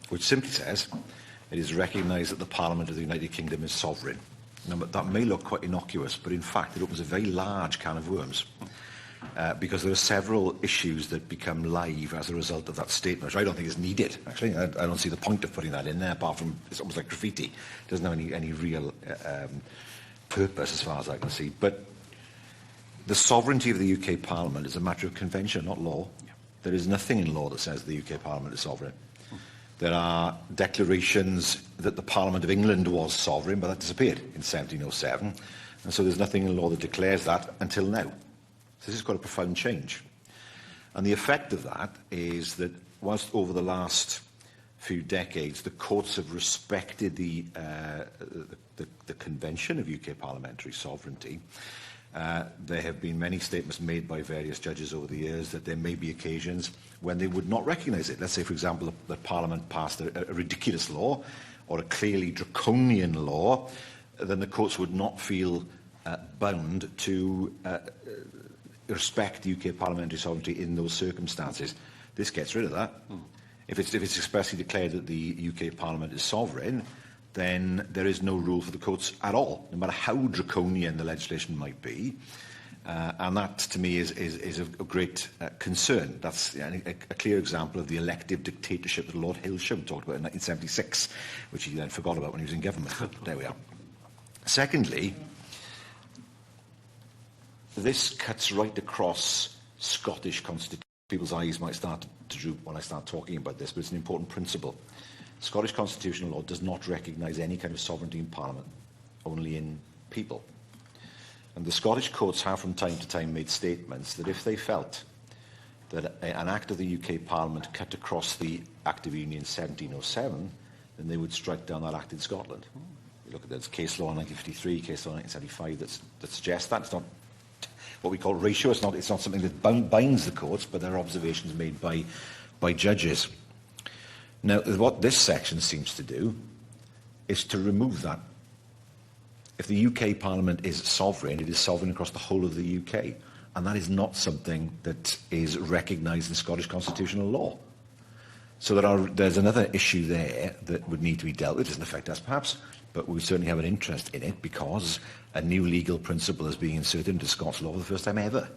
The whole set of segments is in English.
which simply says it is recognised that the Parliament of the United Kingdom is sovereign. Now, that may look quite innocuous, but in fact it opens a very large can of worms. Because there are several issues that become live as a result of that statement, which I don't think is needed, actually. I don't see the point of putting that in there, apart from it's almost like graffiti. It doesn't have any real purpose, as far as I can see. But the sovereignty of the UK Parliament is a matter of convention, not law. Yeah. There is nothing in law that says the UK Parliament is sovereign. There are declarations that the Parliament of England was sovereign, but that disappeared in 1707. And so there's nothing in law that declares that until now. So this is quite a profound change. And the effect of that is that whilst over the last few decades the courts have respected the convention of UK parliamentary sovereignty, there have been many statements made by various judges over the years that there may be occasions when they would not recognise it. Let's say, for example, that Parliament passed a ridiculous law or a clearly draconian law, then the courts would not feel bound to respect UK parliamentary sovereignty in those circumstances. This gets rid of that. If it's expressly declared that the UK Parliament is sovereign, then there is no rule for the courts at all, no matter how draconian the legislation might be. And that, to me, is of great concern. That's a clear example of the elective dictatorship that Lord Hailsham talked about in 1976, which he then forgot about when he was in government. But there we are. Secondly, this cuts right across Scottish constitution. People's eyes might start to droop when I start talking about this, but it's an important principle. Scottish constitutional law does not recognise any kind of sovereignty in Parliament, only in people. And the Scottish courts have from time to time made statements that if they felt that an act of the UK Parliament cut across the Act of Union 1707, then they would strike down that act in Scotland. You look at this case law in 1953, case law in 1975 that suggests that. It's not what we call ratio. It's not something that binds the courts, but there are observations made by judges. Now, what this section seems to do is to remove that. If the UK Parliament is sovereign, it is sovereign across the whole of the UK, and that is not something that is recognised in Scottish constitutional law. So there's another issue there that would need to be dealt with. It doesn't affect us, perhaps, but we certainly have an interest in it because a new legal principle is being inserted into Scots law for the first time ever.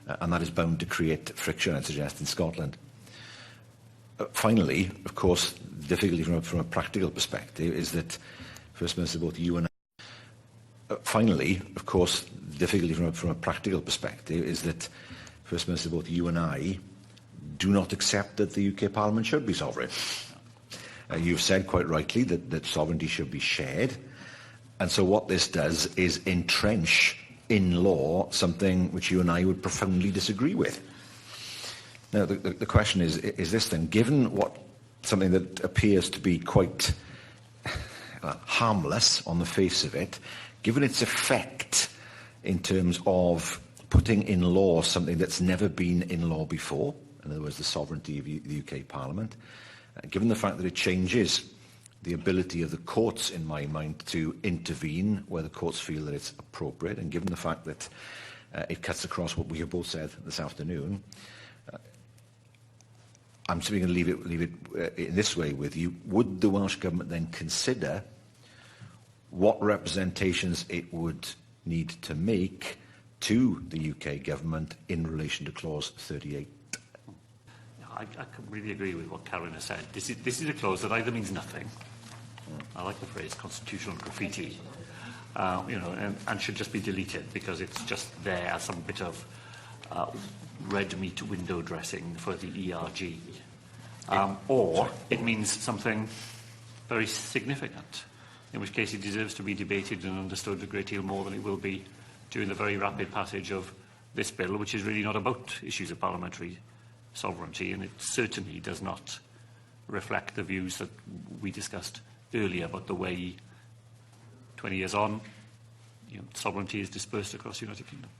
And that is bound to create friction, I suggest, in Scotland. Finally, of course, the difficulty from a practical perspective is that, First Minister, both you and I... Finally, of course, the difficulty from a practical perspective is that, First Minister, both you and I do not accept that the UK Parliament should be sovereign. You've said quite rightly that sovereignty should be shared. And so what this does is entrench in law something which you and I would profoundly disagree with. Now, the question is this then, given something that appears to be quite harmless on the face of it, given its effect in terms of putting in law something that's never been in law before, in other words, the sovereignty of the UK Parliament, given the fact that it changes the ability of the courts, in my mind, to intervene where the courts feel that it's appropriate, and given the fact that it cuts across what we have both said this afternoon, I'm simply going to leave it in this way with you. Would the Welsh Government then consider what representations it would need to make to the UK Government in relation to Clause 38? I completely agree with what Carwen has said. This is a clause that either means nothing. I like the phrase constitutional graffiti, and should just be deleted because it's just there as some bit of red meat window dressing for the ERG. Or it means something very significant, in which case it deserves to be debated and understood a great deal more than it will be during the very rapid passage of this bill, which is really not about issues of parliamentary sovereignty, and it certainly does not reflect the views that we discussed earlier about the way, 20 years on, sovereignty is dispersed across the United Kingdom.